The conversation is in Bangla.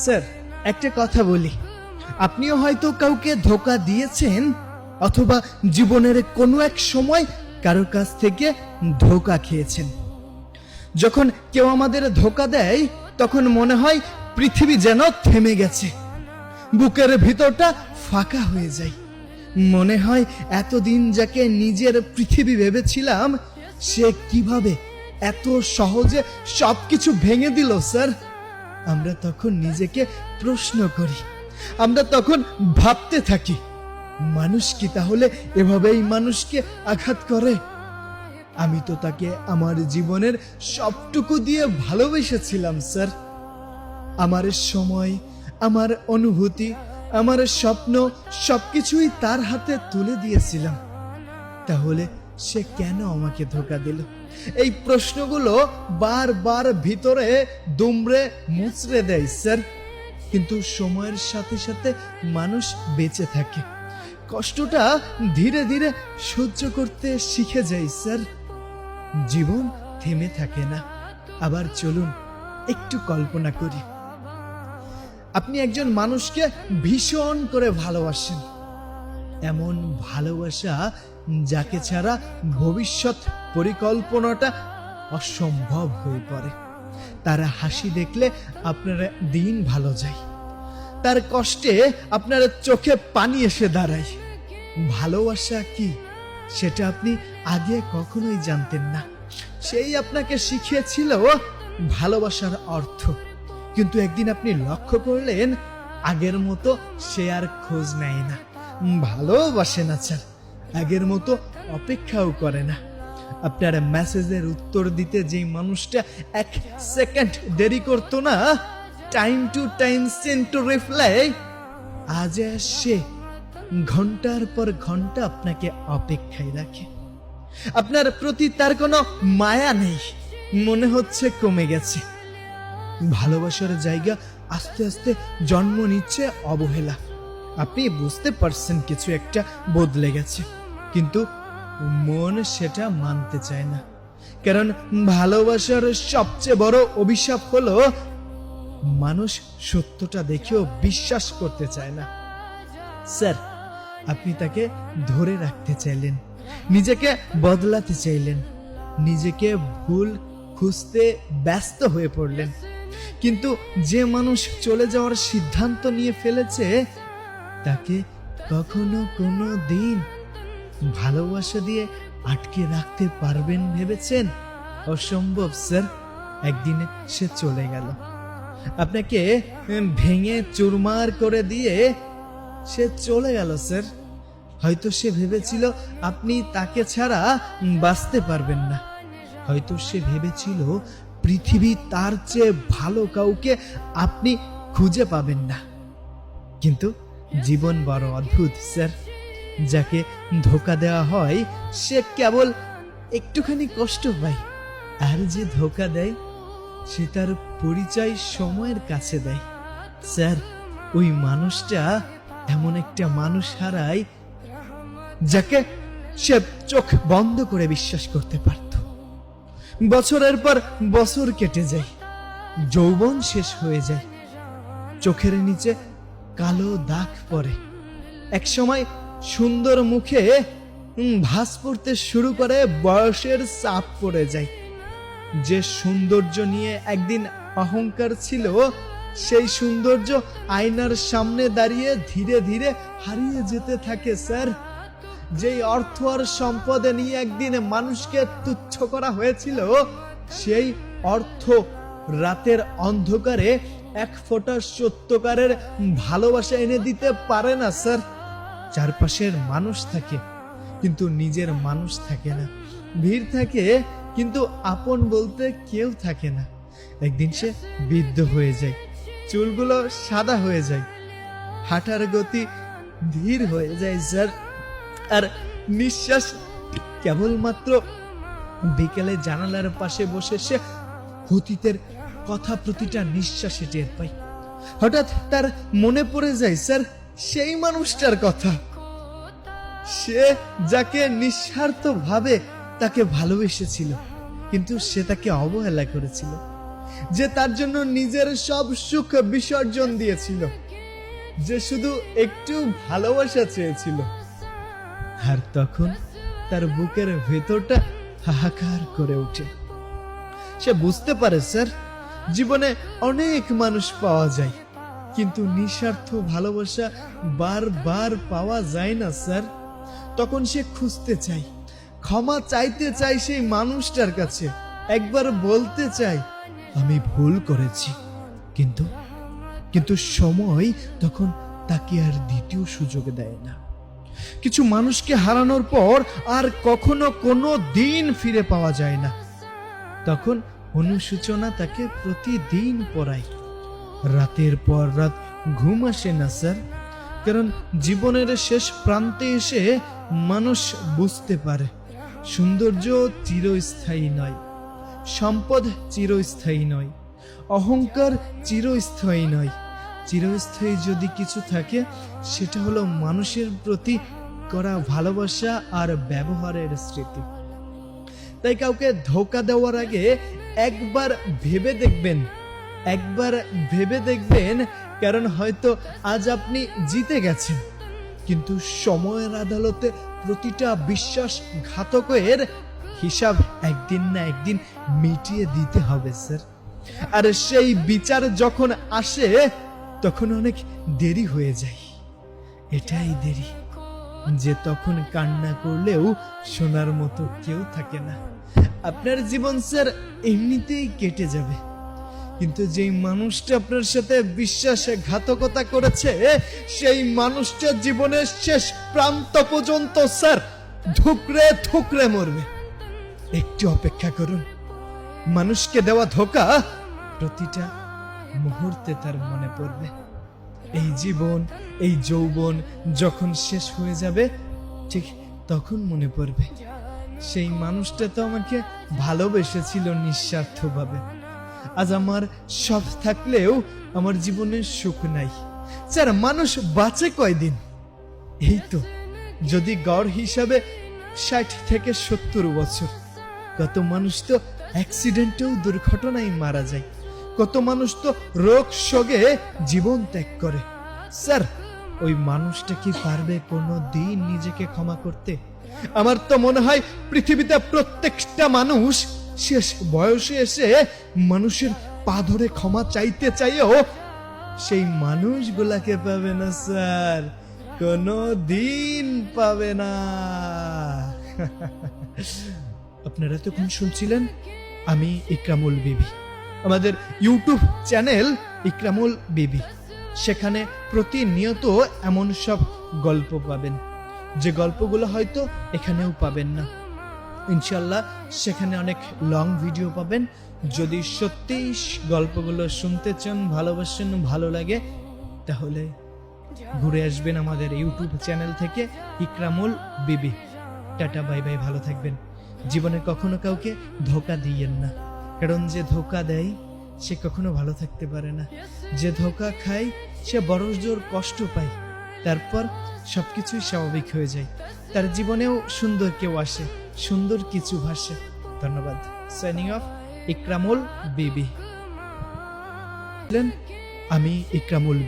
স্যার, একটা কথা বলি, আপনিও হয়তো কাউকে ধোঁকা দিয়েছেন, অথবা জীবনের কোনো এক সময় কারোর কাছ থেকে ধোঁকা খেয়েছেন। যখন কেউ আমাদের ধোঁকা দেয়, তখন মনে হয় পৃথিবী যেন থেমে গেছে, বুকের ভিতরটা ফাঁকা হয়ে যায়। মনে হয় এতদিন যাকে নিজের পৃথিবী ভেবেছিলাম, সে কিভাবে এত সহজে সবকিছু ভেঙে দিল। স্যার, আমরা তখন নিজেকে প্রশ্ন করি, আমরা তখন ভাবতে থাকি, মানুষ কি তাহলে এভাবেই মানুষকে আঘাত করে? আমি তো তাকে আমার জীবনের সবটুকু দিয়ে ভালোবেসেছিলাম স্যার। আমার সময়, আমার অনুভূতি, আমার স্বপ্ন সবকিছুই তার হাতে তুলে দিয়েছিলাম। তাহলে সে কেন আমাকে ধোঁকা দিল? এই প্রশ্নগুলো বারবার ভিতরে দুমড়ে মুচড়ে দেয় স্যার। কিন্তু সময়ের সাথে সাথে মানুষ বেঁচে থাকে, কষ্টটা ধীরে ধীরে সহ্য করতে শিখে যায় স্যার। জীবন থেমে থাকে না। আবার চলুন একটু কল্পনা করি, আপনি একজন মানুষকে ভীষণ করে ভালোবাসেন, এমন ভালোবাসা যাকে ছাড়া ভবিষ্যৎ পরিকল্পনাটা অসম্ভব হয়ে পড়ে। তার হাসি দেখলে আপনার দিন ভালো যায়, তার কষ্টে আপনার চোখে পানি এসে দাঁড়ায়। ভালোবাসা কি সেটা আপনি আগে কখনোই জানতেন না, সেই আপনাকে শিখিয়েছিল ভালোবাসার অর্থ। কিন্তু একদিন আপনি লক্ষ্য করলেন, আগের মতো সে আর খোঁজ নেয় না, ভালোবাসে না স্যার, আগের মতো অপেক্ষাও করে না। আপনার মেসেজের উত্তর দিতে যে মানুষটা 1 সেকেন্ড দেরি করতো না, time to time send to reply, আজ সে ঘন্টার পর ঘন্টা আপনাকে অপেক্ষায় রাখে। আপনার প্রতি তার কোনো মায়া নেই, মনে হচ্ছে কমে গেছে। ভালোবাসার জায়গা আস্তে আস্তে জন্ম নিচ্ছে অবহেলা। আপনি বুঝতে পারছেন কিছু একটা বদলে গেছে, কিন্তু মন সেটা মানতে চায় না। কারণ ভালোবাসার সবচেয়ে বড় অভিশাপ হলো মানুষ সত্যটা দেখেও বিশ্বাস করতে চায় না। স্যার, আপনি তাকে ধরে রাখতে চাইলেন, নিজেকে বদলাতে চাইলেন, নিজেকে ভুল খুঁজতে ব্যস্ত হয়ে পড়লেন। কিন্তু যে মানুষ চলে যাওয়ার সিদ্ধান্ত নিয়ে ফেলেছে, তাকে কখনো কোনো দিন ভালোবাসা দিয়ে আটকে রাখতে পারবেন ভেবেছেন? অসম্ভব স্যার। একদিন সে চলে গেল, আপনাকে ভেঙে চুরমার করে দিয়ে সে চলে গেল স্যার। হয়তো সে ভেবেছিল আপনি তাকে ছাড়া বাঁচতে পারবেন না, হয়তো সে ভেবেছিল পৃথিবী তার চেয়ে ভালো কাউকে আপনি খুঁজে পাবেন না। কিন্তু জীবন বড় অদ্ভুত স্যার। যাকে ধোঁকা দেওয়া হয় সে কেবল একটুখানি কষ্ট পায়, আর যে ধোঁকা দেয় সে তার পরিচয় সময়ের কাছে দেয়। স্যার, ওই মানুষটা এমন একটা মানুষ হারায় যাকে সে চোখ বন্ধ করে বিশ্বাস করতে পারত। বছরের পর বছর কেটে যায়, যৌবন শেষ হয়ে যায়, চোখের নিচে কালো দাগ পড়ে। একসময় সুন্দর মুখে ভাঁজ পড়তে শুরু করে, বয়সের চাপ পড়ে যায়। যে সৌন্দর্য নিয়ে একদিন অহংকার ছিল, সেই সৌন্দর্য আয়নার সামনে দাঁড়িয়ে ধীরে ধীরে হারিয়ে যেতে থাকে স্যার। যেই অর্থ আর সম্পদে নিয়ে একদিন মানুষকে তুচ্ছ করা হয়েছিল, সেই অর্থ রাতের অন্ধকারে এক ফোঁটা সত্যকারের ভালোবাসা এনে দিতে পারে না স্যার। চারপাশের মানুষ থাকে কিন্তু নিজের মানুষ থাকে না, ভিড় থাকে কিন্তু আপন বলতে কেউ থাকে না। একদিন সে বৃদ্ধ হয়ে যায়, চুলগুলো সাদা হয়ে যায়, হাঁটার গতি ধীর হয়ে যায় স্যার, আর নিঃশ্বাস কেবলমাত্র বিকেলে জানালার পাশে বসে সে অতীতের কথা প্রতিটা নিঃশ্বাসে টের পায়। হঠাৎ তার মনে পড়ে যায় স্যার সেই মানুষটার কথা, সে যাকে নিঃস্বার্থভাবে তাকে ভালোবেসেছিল, কিন্তু সে তাকে অবহেলা করেছিল। যে তার জন্য নিজের সব সুখ বিসর্জন দিয়েছিল, যে শুধু একটু ভালোবাসা চেয়েছিল। আর তখন তার বুকের ভেতরটা হাহাকার করে ওঠে। সে বুঝতে পারে স্যার, জীবনে অনেক মানুষ পাওয়া যায়, কিন্তু নিঃস্বার্থ ভালোবাসা বারবার পাওয়া যায় না স্যার। তখন সে খুঁজতে চায়, ক্ষমা চাইতে চায় সেই মানুষটার কাছে, একবার বলতে চায় আমি ভুল করেছি। কিন্তু কিন্তু সময় তখন তাকে আর দ্বিতীয় সুযোগ দেয় না। কিছু মানুষকে হারানোর পর আর কখনো কোনো দিন ফিরে পাওয়া যায় না। তখন অনুশোচনা তাকে প্রতিদিন পড়ায়। রাতের পর রাত ঘুম আসে না স্যার, কারণ জীবনের শেষ প্রান্তে এসে মানুষ বুঝতে পারে সৌন্দর্য চিরস্থায়ী নয়, সম্পদ চিরস্থায়ী নয়, অহংকার চিরস্থায়ী নয়। চিরস্থায়ী যদি কিছু থাকে সেটা হলো মানুষের প্রতি করা ভালোবাসা আর ব্যবহারের স্মৃতি। তাই কাউকে ধোঁকা দেওয়ার আগে একবার ভেবে দেখবেন, কারণ হয়তো আজ আপনি জিতে গেছেন, কিন্তু সময়ের আদালতে প্রতিটা বিশ্বাসঘাতকের হিসাব একদিন না একদিন মিটিয়ে দিতে হবে স্যার। আর সেই বিচার যখন আসে তখন অনেক দেরি হয়ে যায়। এটাই দেরি যে তখন কান্না করলেও শোনার মতো কেউ থাকে না। আপনার জীবন স্যার এমনিতেই কেটে যাবে, কিন্তু যেই মানুষটা আপনার সাথে বিশ্বাসঘাতকতা করেছে সেই মানুষটা জীবনের শেষ প্রান্ত পর্যন্ত স্যার ঠুকরে ঠুকরে মরবে। একটু অপেক্ষা করুন, মানুষকে দেওয়া ধোঁকা প্রতিটা মুহূর্তে তার মনে পড়বে। এই জীবন, এই যৌবন যখন শেষ হয়ে যাবে ঠিক তখন মনে পড়বে সেই মানুষটা তো আমাকে ভালোবেসেছিল নিঃস্বার্থভাবে। আজ আমার সব থাকলেও আমার জীবনে সুখ নাই। স্যার মানুষ বাঁচে কয়দিন? এই তো যদি গড় হিসাবে 60 থেকে 70 বছর। কত মানুষ তো অ্যাক্সিডেন্টেও দুর্ঘটনায় মারা যায়, কত মানুষ তো রোগ শোকে জীবন ত্যাগ করে। স্যার ওই মানুষটা কি পারবে কোনো দিন নিজেকে ক্ষমা করতে? আমার তো মনে হয় পৃথিবীতে প্রত্যেকটা মানুষ শেষ বয়সে এসে মানুষের পা ধরে ক্ষমা চাইতে চাইও সেই মানুষগুলাকে পাবে না স্যার, কোনো দিন পাবে না। আপনারা এতক্ষণ শুনছিলেন আমি ইকরামুল বিবি, আমাদের ইউটিউব চ্যানেল ইকরামুল বিবি। সেখানে প্রতিনিয়ত এমন সব গল্প পাবেন যে গল্পগুলো হয়তো এখানেও পাবেন না। ইনশাল্লাহ সেখানে অনেক লং ভিডিও পাবেন। যদি সত্যিই গল্পগুলো শুনতে চান, ভালোবাসেন, ভালো লাগে, তাহলে ঘুরে আসবেন আমাদের ইউটিউব চ্যানেল থেকে ইকরামুল বিবি। টাটা, বাই বাই, ভালো থাকবেন। জীবনে কখনো কাউকে ধোঁকা দিয়েন না, কারণ যে ধোঁকা দেয় সে কখনো ভালো থাকতে পারে না। যে ধোঁকা খায় সে বড় জোর কষ্ট পায়, তারপর সবকিছুই স্বাভাবিক হয়ে যায়। তার জীবনেও সুন্দর কেউ আসে, সুন্দর কিছু ভাসে। ধন্যবাদ। সাইনিং অফ, ইকরামুল বিবি। আমি ইকরামুল বিবি।